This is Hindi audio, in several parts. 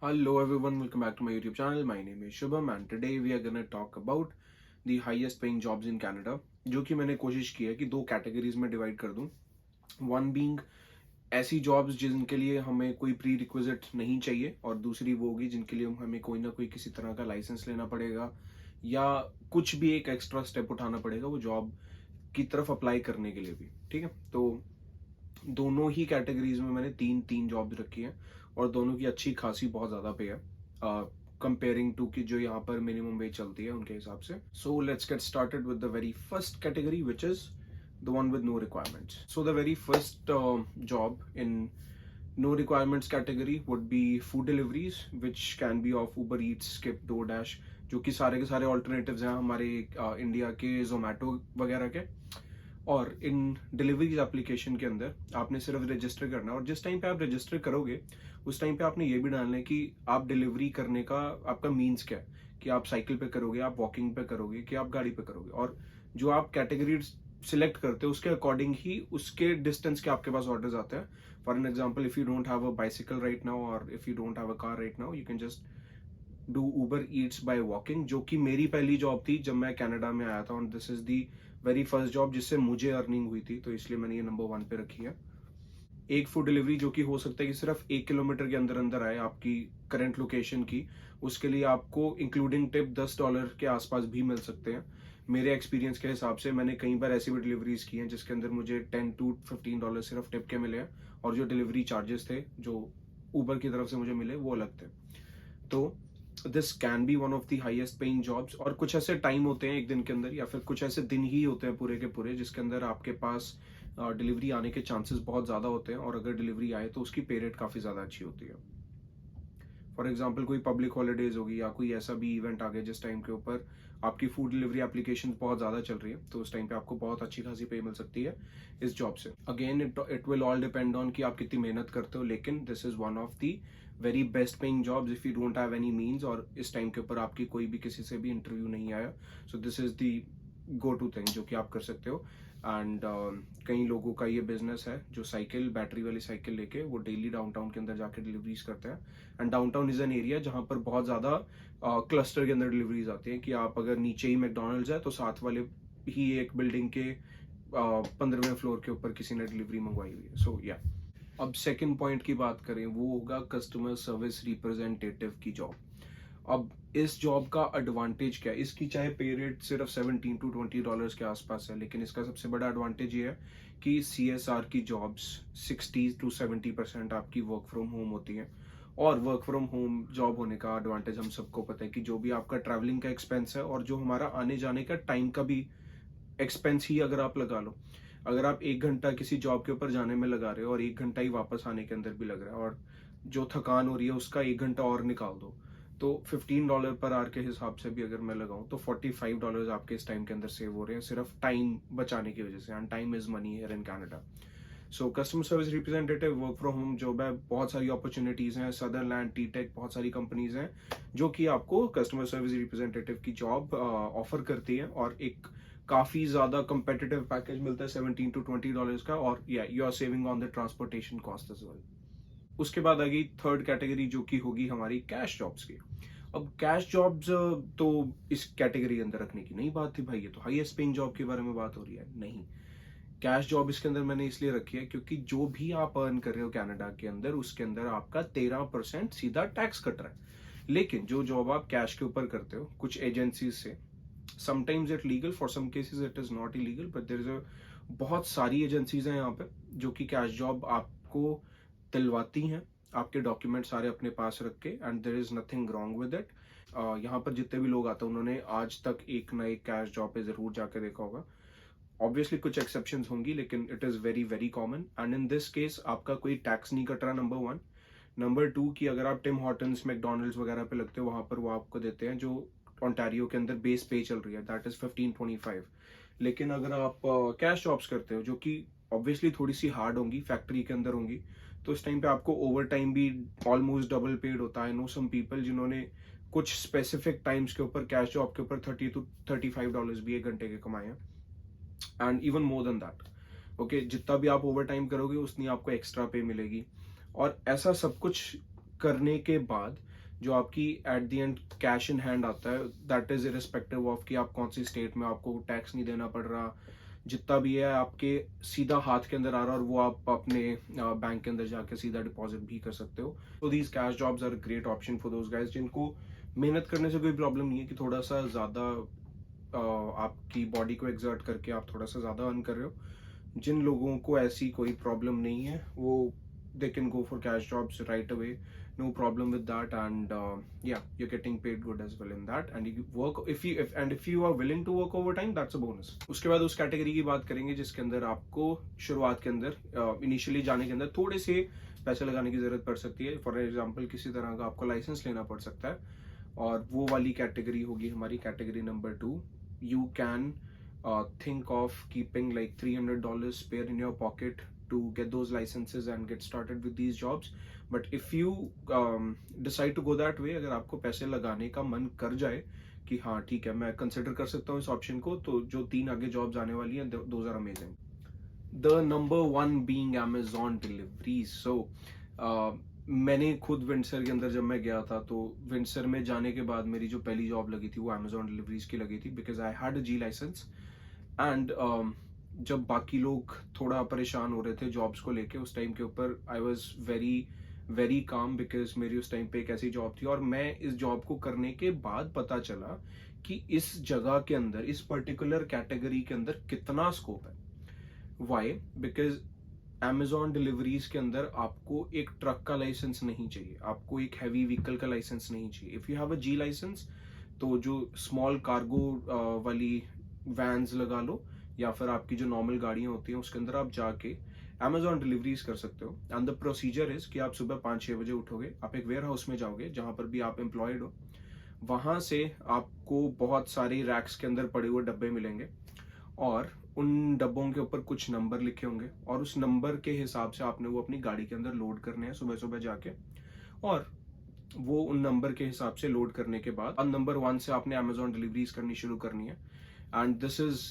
Hello everyone, welcome back to my YouTube channel. My name is Shubham and today we are gonna talk about the highest paying jobs in Canada, जो कि मैंने कोशिश की है कि दो कैटेगरीज में डिवाइड कर दूं. वन बीइंग ऐसी जॉब्स जिनके लिए हमें कोई प्री रिक्विजिट नहीं चाहिए, और दूसरी वो होगी जिनके लिए हमें कोई ना कोई किसी तरह का लाइसेंस लेना पड़ेगा या कुछ भी एक एक्स्ट्रा स्टेप उठाना पड़ेगा वो जॉब की तरफ अप्लाई करने के लिए भी. ठीक है, तो दोनों ही कैटेगरीज में मैंने तीन तीन जॉब्स रखी हैं और दोनों की अच्छी खासी बहुत ज़्यादा पे है कंपेयरिंग टू कि जो यहाँ पर मिनिमम वेज चलती है उनके हिसाब से. So let's get started with the very first category which is the one with no requirements. So the very first job in no requirements category would be food deliveries, which can be of Uber Eats, Skip, DoorDash, जो कि सारे के सारे alternatives हैं हमारे इंडिया के Zomato वगैरह के. और इन डिलीवरीज एप्लीकेशन के अंदर आपने सिर्फ रजिस्टर करना है, और जिस टाइम पे आप रजिस्टर करोगे उस टाइम पे आपने ये भी डालना है कि आप डिलीवरी करने का आपका मीन्स क्या है, कि आप साइकिल पे करोगे, आप वॉकिंग पे करोगे, कि आप गाड़ी पे करोगे. और जो आप कैटेगरी सिलेक्ट करते हो उसके अकॉर्डिंग ही उसके डिस्टेंस के आपके पास ऑर्डर्स आते हैं. For an example, if you don't have a bicycle right now और if you don't have a car right now, you can just do Uber Eats by walking, जो कि मेरी पहली जॉब थी जब मैं कनाडा में आया था. और this is the very first job जिससे मुझे अर्निंग हुई थी, तो इसलिए मैंने ये नंबर 1 पे रखी है. एक फूड डिलीवरी जो कि हो सकता है कि सिर्फ 1 किलोमीटर के अंदर अंदर आए आपकी करंट लोकेशन की, उसके लिए आपको इंक्लूडिंग टिप $10 के आसपास भी मिल सकते हैं. मेरे एक्सपीरियंस के हिसाब से मैंने कई बार ऐसी भी डिलीवरीज की हैं जिसके अंदर मुझे $10 to $15 सिर्फ टिप के मिले हैं, और जो डिलीवरी चार्जेस थे जो ऊबर की तरफ से मुझे मिले वो अलग थे. तो this can be one of the highest paying jobs. और कुछ ऐसे टाइम होते हैं एक दिन के अंदर, या फिर कुछ ऐसे दिन ही होते हैं पूरे के पूरे जिसके अंदर आपके पास डिलीवरी आने के चांसेस बहुत ज़्यादा होते हैं, और अगर डिलीवरी आए तो उसकी पे रेट काफ़ी ज़्यादा अच्छी होती है. फॉर एग्जाम्पल, कोई पब्लिक हॉलीडेज होगी या कोई ऐसा भी इवेंट आ गया जिस टाइम के ऊपर आपकी फूड डिलीवरी एप्लीकेशन बहुत ज़्यादा चल रही है, तो उस टाइम पे आपको बहुत अच्छी खासी पे मिल सकती है इस जॉब से. Again it will all depend on कि आप कितनी मेहनत करते हो, लेकिन this is one of the very best paying jobs if you don't have any means, और इस टाइम के ऊपर आपकी कोई भी किसी से भी इंटरव्यू नहीं आया. So this is the go to thing जो कि आप कर सकते हो. एंड कई लोगों का ये बिजनेस है जो साइकिल, बैटरी वाली साइकिल लेके वो डेली डाउनटाउन के अंदर जाके डिलीवरीज करते हैं. And downtown is an area जहाँ पर बहुत ज़्यादा क्लस्टर के अंदर डिलीवरीज आती हैं, कि आप अगर नीचे ही मैकडोनल्ड्स है तो साथ वाले ही एक बिल्डिंग के 15वें फ्लोर के ऊपर किसी ने डिलीवरी मंगवाई हुई है. सो या अब सेकंड पॉइंट की बात करें, वो होगा कस्टमर सर्विस रिप्रेजेंटेटिव की जॉब. अब इस जॉब का एडवांटेज क्या है, इसकी चाहे पे रेट सिर्फ $17 to $20 के आसपास है, लेकिन इसका सबसे बड़ा एडवांटेज ये है कि CSR की जॉब्स 60 to 70% आपकी वर्क फ्रॉम होम होती हैं. और वर्क फ्रॉम होम जॉब होने का एडवांटेज हम सबको पता है कि जो भी आपका ट्रैवलिंग का एक्सपेंस है और जो हमारा आने जाने का टाइम का भी एक्सपेंस ही अगर आप लगा लो, अगर आप 1 घंटा किसी जॉब के ऊपर जाने में लगा रहे हो और 1 घंटा ही वापस आने के अंदर भी लग रहा है, और जो थकान हो रही है उसका 1 घंटा और निकाल दो, तो $15 पर आवर के हिसाब से भी अगर मैं लगाऊं तो $45 आपके इस टाइम के अंदर सेव हो रहे हैं सिर्फ टाइम बचाने की वजह से. And time is money here in Canada. So customer service representative work from home job है, बहुत सारी अपॉर्चुनिटीज हैं. सदरलैंड, टी-टेक, बहुत सारी कंपनीज हैं जो कि आपको कस्टमर सर्विस रिप्रेजेंटेटिव की जॉब ऑफर करती है, और एक काफी ज्यादा कंपेटिटिव पैकेज मिलता है $17 to $20 का. और या you are saving on the transportation cost as well. उसके बाद आ गई थर्ड कैटेगरी जो कि होगी हमारी कैश जॉब्स की. अब कैश जॉब्स तो इस कैटेगरी के अंदर रखने की नहीं बात थी भाई, ये तो हाईएस्ट पेइंग जॉब के बारे में बात हो रही है. नहीं, कैश जॉब इसके अंदर मैंने इसलिए रखी है क्योंकि जो भी आप अर्न कर रहे हो कनाडा के अंदर उसके अंदर आपका 13% सीधा टैक्स कट रहा है. लेकिन जो जॉब आप कैश के ऊपर करते हो कुछ एजेंसीज से, sometimes it legal, for some cases it is not illegal, but there is a बहुत सारी एजेंसीज हैं यहाँ पे जो कि कैश जॉब आपको दिलवाती हैं, आपके डॉक्यूमेंट सारे अपने पास रख के, and there is nothing wrong with it. यहाँ पर जितने भी लोग आते हैं उन्होंने आज तक एक ना एक कैश जॉब पे जरूर जाकर देखा होगा. ऑब्वियसली कुछ एक्सेप्शंस होंगी, लेकिन it is very very common. And in this case आपका कोई टैक्स नहीं कट रहा, नंबर 1. नंबर 2 कि अगर आप टिम हॉर्टन्स, मैकडोनल्ड्स वगैरह पे लगते हो वहां पर वो आपको देते हैं जो ओंटारियो के अंदर बेस पे चल रही है, दैट इज 15.25. लेकिन अगर आप कैश जॉब्स करते हो जो कि ऑब्वियसली थोड़ी सी हार्ड होंगी, फैक्ट्री के अंदर होंगी, तो इस टाइम पे आपको ओवर टाइम भी ऑलमोस्ट डबल पेड होता है. नो सम पीपल जिन्होंने कुछ स्पेसिफिक टाइम्स के ऊपर कैश जॉब के ऊपर $30 to $35 भी 1 घंटे के कमाए हैं, and even more than that. Okay, जितना भी आप ओवर टाइम करोगे उतनी आपको एक्स्ट्रा पे मिलेगी. और ऐसा सब कुछ करने के बाद जो आपकी eight the and cash in hand आता है, दैट इज इरिस्पेक्टिव ऑफ कि आप कौन सी स्टेट में, आपको टैक्स नहीं देना पड़ रहा, जितना भी है आपके सीधा हाथ के अंदर आ रहा है, और वो आप अपने बैंक के अंदर जाके सीधा डिपॉजिट भी कर सकते हो. तो these cash jobs are great option for those guys जिनको मेहनत करने से कोई प्रॉब्लम नहीं है, कि थोड़ा सा ज़्यादा आपकी बॉडी को एक्सर्ट करके आप थोड़ा सा ज़्यादा अर्न कर रहे हो. जिन लोगों को ऐसी कोई प्रॉब्लम नहीं है, वो they can go for cash jobs right away, no problem with that. And yeah, you're getting paid good as well in that, and you work if you are willing to work overtime, that's a bonus. उसके बाद उस कैटेगरी की बात करेंगे जिसके अंदर आपको शुरुआत के अंदर इनिशियली जाने के अंदर थोड़े से पैसे लगाने की जरूरत पड़ सकती है. फॉर एग्जाम्पल किसी तरह का आपको लाइसेंस लेना पड़ सकता है, और वो वाली कैटेगरी होगी हमारी category number 2. You can think of keeping like $300 spare in your pocket to get those licenses and get started with these jobs. But if you decide to go that way, अगर आपको पैसे लगाने का मन कर जाए कि हाँ ठीक है मैं कंसिडर कर सकता हूँ इस ऑप्शन को, तो जो 3 आगे जॉब्स आने वाली हैं, those are amazing. The number 1 being Amazon deliveries. So मैंने खुद विंडसर के अंदर जब मैं गया था, तो विंडसर में जाने के बाद मेरी जो पहली जॉब लगी थी वो Amazon डिलीवरीज की लगी थी, because I had a G licence. And जब बाकी लोग थोड़ा परेशान हो रहे थे जॉब्स को लेके, उस टाइम के ऊपर I was very very calm, because मेरी उस टाइम पे एक ऐसी जॉब थी, और मैं इस जॉब को करने के बाद पता चला कि इस जगह के अंदर, इस पर्टिकुलर कैटेगरी के अंदर कितना स्कोप है. वाई? बिकॉज Amazon डिलीवरीज के अंदर आपको एक ट्रक का लाइसेंस नहीं चाहिए, आपको एक हैवी व्हीकल का लाइसेंस नहीं चाहिए. If you have a G licence, तो जो स्मॉल कार्गो वाली वैन्स लगा लो, या फिर आपकी जो नॉर्मल गाड़ियां होती हैं उसके अंदर आप जाके Amazon डिलीवरीज कर सकते हो. एंड द प्रोसीजर इज कि आप सुबह 5-6 बजे उठोगे, आप एक वेयर हाउस में जाओगे जहां पर भी आप एम्प्लॉयड हो. वहां से आपको बहुत सारे रैक्स के अंदर पड़े हुए डब्बे मिलेंगे, और उन डब्बों के ऊपर कुछ नंबर लिखे होंगे, और उस नंबर के हिसाब से आपने वो अपनी गाड़ी के अंदर लोड करने हैं सुबह सुबह जाके. और वो उन नंबर के हिसाब से लोड करने के बाद नंबर 1 से आपने Amazon डिलीवरीज करनी शुरू करनी है. And this is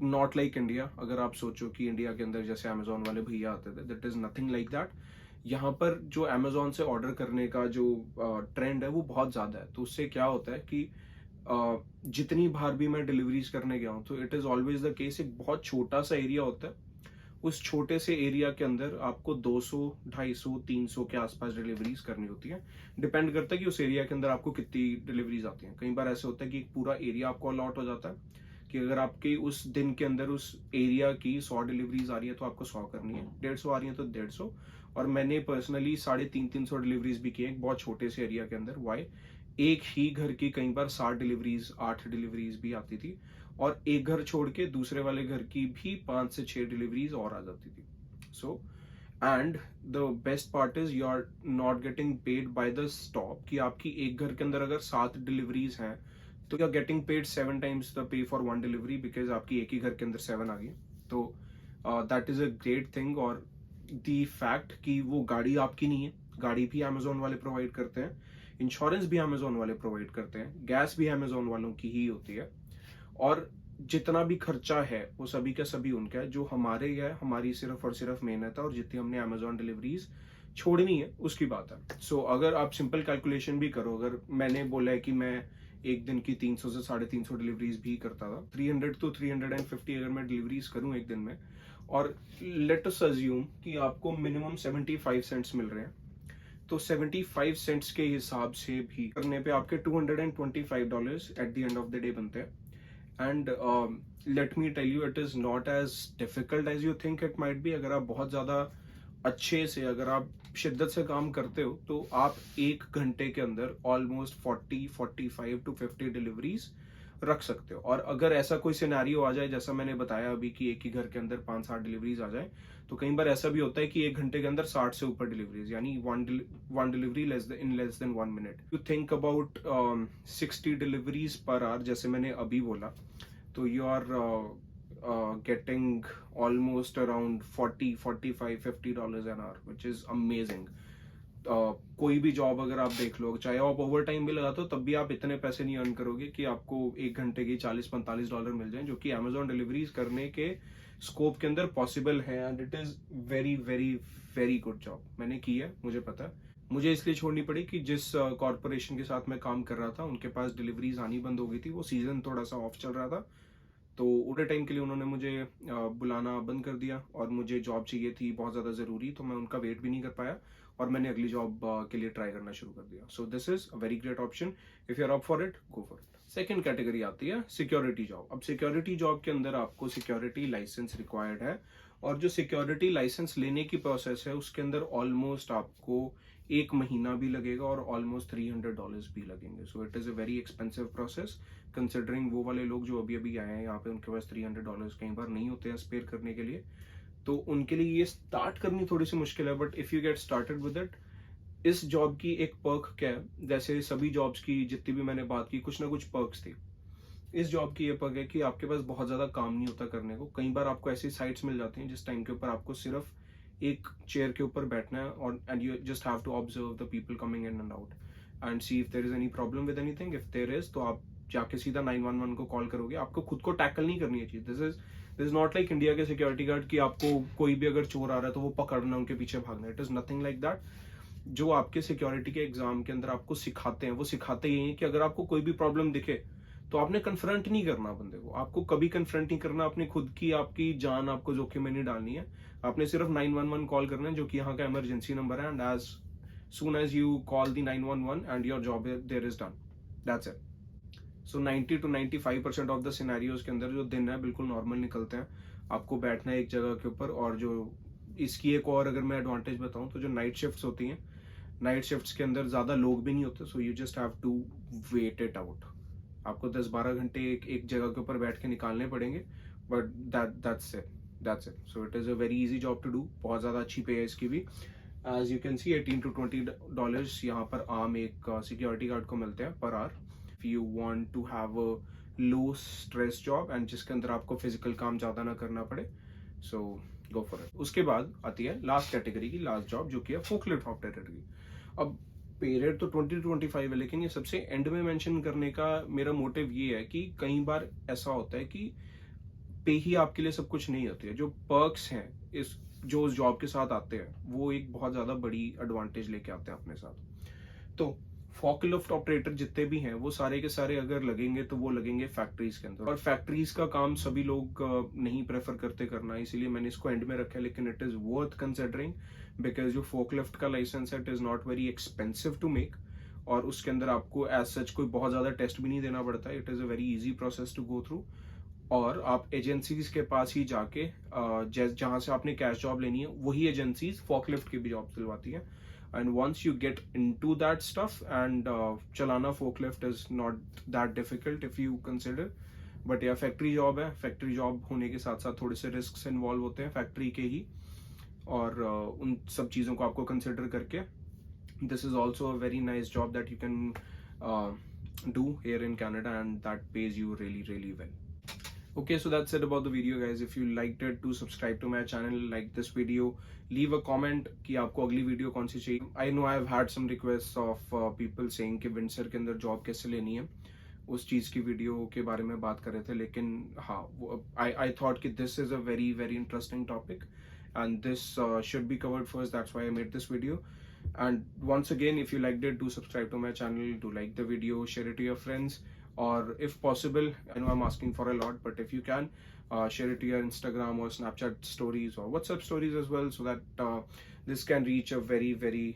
not like India. अगर आप सोचो कि इंडिया के अंदर जैसे Amazon वाले भैया आते थे, that is nothing like that. यहाँ पर जो Amazon से ऑर्डर करने का जो ट्रेंड है वो बहुत ज्यादा है. तो उससे क्या होता है कि जितनी बार भी मैं डिलीवरीज करने गया हूँ, तो it is always the case, एक बहुत छोटा सा एरिया होता है. उस छोटे से एरिया के अंदर आपको 200, 250, 300 के आसपास डिलीवरीज करनी होती है. डिपेंड करता है कि उस एरिया के अंदर आपको कितनी डिलीवरीज आती हैं. कई बार ऐसे होता है कि एक पूरा एरिया आपको अलॉट हो जाता है, कि अगर आपकी उस दिन के अंदर उस एरिया की 100 डिलीवरीज आ रही है तो आपको 100 करनी है, 150 आ रही है तो 150. और मैंने पर्सनली 350 डिलीवरीज भी की है एक बहुत छोटे से एरिया के अंदर. वाई? एक ही घर की कई बार 60 डिलीवरीज, 8 डिलीवरीज भी आती थी, और एक घर छोड़ के दूसरे वाले घर की भी 5 से 6 डिलीवरीज और आ जाती थी. So and the best part is you are not getting paid by the stop, कि आपकी एक घर के अंदर अगर 7 डिलीवरीज हैं, तो you are getting paid 7 times the pay for 1 delivery, because आपकी एक ही घर के अंदर 7 आ गई. तो that is a great thing. और द फैक्ट कि वो गाड़ी आपकी नहीं है, गाड़ी भी Amazon वाले प्रोवाइड करते हैं, इंश्योरेंस भी Amazon वाले प्रोवाइड करते हैं, गैस भी Amazon वालों की ही होती है, और जितना भी खर्चा है वो सभी का सभी उनका है. जो हमारे है, हमारी सिर्फ और सिर्फ मेहनत है, और जितनी हमने Amazon डिलीवरीज छोड़नी है उसकी बात है. सो अगर आप सिंपल कैलकुलेशन भी करो, अगर मैंने बोला है कि मैं एक दिन की 300 से 350 डिलीवरीज भी करता था, 300 to 350 अगर मैं डिलीवरीज करूं एक दिन में, और लेट अस अज्यूम कि आपको मिनिमम 75 सेंट्स मिल रहे हैं, तो 75 सेंट्स के हिसाब से भी करने पे आपके $225 at the end of the day बनते हैं. And let me tell you, it is not as difficult as you think it might be. अगर आप बहुत ज्यादा अच्छे से, अगर आप शिद्दत से काम करते हो, तो आप एक घंटे के अंदर ऑलमोस्ट 40, 45 to 50 डिलीवरीज रख सकते हो. और अगर ऐसा कोई सिनेरियो आ जाए, जैसा मैंने बताया अभी, कि एक ही घर के अंदर 5-7 डिलीवरीज आ जाए, तो कई बार ऐसा भी होता है कि एक घंटे के अंदर 60 से ऊपर डिलीवरीज, यानी one delivery in less than 1 minute. You think about 60 deliveries per hour, जैसे मैंने अभी बोला, तो you are getting almost around 40, 45, $50 an hour, which is amazing. कोई भी जॉब अगर आप देख लो, चाहे आप ओवर टाइम भी लगाते हो, तब भी आप इतने पैसे नहीं अर्न करोगे कि आपको एक घंटे की $40-45 मिल जाए, जो कि Amazon डिलीवरीज करने के स्कोप के अंदर पॉसिबल है. And it is very very very good job. मैंने की है, मुझे पता है. मुझे इसलिए छोड़नी पड़ी कि जिस कॉरपोरेशन के साथ मैं काम कर रहा था उनके पास डिलीवरीज आनी बंद हो गई थी, वो सीजन थोड़ा सा ऑफ चल रहा था, तो उतने टाइम के लिए उन्होंने मुझे बुलाना बंद कर दिया और मुझे जॉब चाहिए थी बहुत ज़्यादा ज़रूरी, तो मैं उनका वेट भी नहीं कर पाया और मैंने अगली जॉब के लिए ट्राई करना शुरू कर दिया. So this is a very great option. If you are up for it, go for it. Second category आती है सिक्योरिटी जॉब. अब सिक्योरिटी जॉब के अंदर आपको सिक्योरिटी लाइसेंस रिक्वायर्ड है, और जो सिक्योरिटी लाइसेंस लेने की प्रोसेस है उसके अंदर ऑलमोस्ट आपको 1 महीना भी लगेगा और ऑलमोस्ट $300 भी लगेंगे. सो it is a very expensive process, considering वो वाले लोग जो अभी अभी आए हैं यहाँ पे उनके पास $300 कई बार नहीं होते हैं स्पेयर करने के लिए, तो उनके लिए ये स्टार्ट करनी थोड़ी सी मुश्किल है. But if you get started with it, इस जॉब की एक पर्क क्या है, जैसे सभी जॉब्स की जितनी भी मैंने बात की कुछ ना कुछ पर्क्स थी, इस जॉब की ये पर्क है कि आपके पास बहुत ज़्यादा काम नहीं होता करने को. कई बार आपको ऐसी साइट्स मिल जाती हैं जिस टाइम के ऊपर आपको सिर्फ एक चेयर के ऊपर बैठना है और and you just have to observe the people coming in and out and see if there is any problem with anything. If there is तो आप जाके सीधा 911 को कॉल करोगे. आपको खुद को टैकल नहीं करनी है चीज. This is not like India के सिक्योरिटी गार्ड कि आपको कोई भी अगर चोर आ रहा है तो वो पकड़ना, उनके पीछे भागना. It is nothing like that. जो आपके सिक्योरिटी के एग्जाम के अंदर आपको सिखाते हैं वो सिखाते ये हैं कि अगर आपको कोई भी प्रॉब्लम दिखे तो आपने कन्फ्रंट नहीं करना बंदे को. आपको कभी कन्फ्रंट नहीं करना. अपनी खुद की आपकी जान आपको जोखिम में नहीं डालनी है. आपने सिर्फ 911 कॉल करना है जो कि यहाँ का इमरजेंसी नंबर है, and as soon as you call the 911 and your job there is done. That's it. So 90 to 95% of the scenarios के अंदर जो दिन है बिल्कुल नॉर्मल निकलते हैं. आपको बैठना है एक जगह के ऊपर. और जो इसकी एक और अगर मैं एडवांटेज बताऊं तो जो नाइट शिफ्ट्स होती हैं, नाइट शिफ्ट्स के अंदर ज्यादा लोग भी नहीं होते, so you just have to wait it out. आपको 10-12 घंटे एक जगह के ऊपर बैठ के निकालने पड़ेंगे, but that's it. So it is a very easy job to do. बहुत ज़्यादा अच्छी पे है इसकी भी. As you can see $18 to $20 यहाँ पर आम एक सिक्योरिटी गार्ड को मिलते हैं per hour. If you want to have a low stress job and जिसके अंदर आपको फिजिकल काम ज़्यादा ना करना पड़े, सो गो फॉर इट. उसके बाद आती है लास्ट कैटेगरी की लास्ट जॉब जो कि है फोकलिफ्ट ऑपरेटर की. अब पे रेट तो 20 to 25 है, लेकिन ये सबसे एंड में मेंशन करने का मेरा मोटिव ये है कि कई बार ऐसा होता है कि पे ही आपके लिए सब कुछ नहीं होती है. जो पर्क्स हैं इस जो उस जॉब के साथ आते हैं वो एक बहुत ज्यादा बड़ी एडवांटेज लेके आते हैं अपने साथ. तो फॉकलिफ्ट ऑपरेटर जितने भी हैं वो सारे के सारे अगर लगेंगे तो वो लगेंगे फैक्ट्रीज के अंदर, और फैक्ट्रीज का काम सभी लोग नहीं प्रेफर करते करना, इसीलिए मैंने इसको एंड में रखा है. लेकिन it is worth considering because जो फोकलिफ्ट का लाइसेंस है it is not very expensive to make, और उसके अंदर आपको एज सच कोई बहुत ज्यादा टेस्ट भी नहीं देना पड़ता है. It is a very easy process to go through. और आप एजेंसीज के पास ही जाके जहां से आपने कैश जॉब लेनी है वही एजेंसीज फॉकलिफ्ट की भी जॉब दिलवाती है. And once you get into that stuff and chalana forklift is not that difficult if you consider. but yeah, factory job है. फैक्ट्री जॉब होने के साथ साथ थोड़े से रिस्क इन्वॉल्व होते हैं फैक्ट्री के ही, और उन सब चीज़ों को आपको कंसिडर करके this is also a very nice job that you can do here in Canada, and that pays you really really well. Okay, so that's it about the video guys. If you liked it, do subscribe to my channel, like this video, leave a comment कि आपको अगली वीडियो कौन सी चाहिए. I know I've had some requests of people saying कि विंडसर के अंदर जॉब कैसे लेनी है, उस चीज़ की वीडियो के बारे में बात कर रहे थे. लेकिन हाँ, I thought कि this is a very very interesting topic and this should be covered first. That's why I made this video. And once again, if you liked it, do subscribe to my channel, do like the video, share it to your friends, or if possible, I know I'm asking for a lot, but if you can share it to your Instagram or Snapchat stories or WhatsApp stories as well, so that this can reach a very very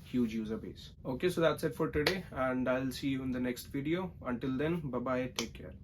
huge user base. Okay, so that's it for today, and I'll see you in the next video. Until then, bye bye, take care.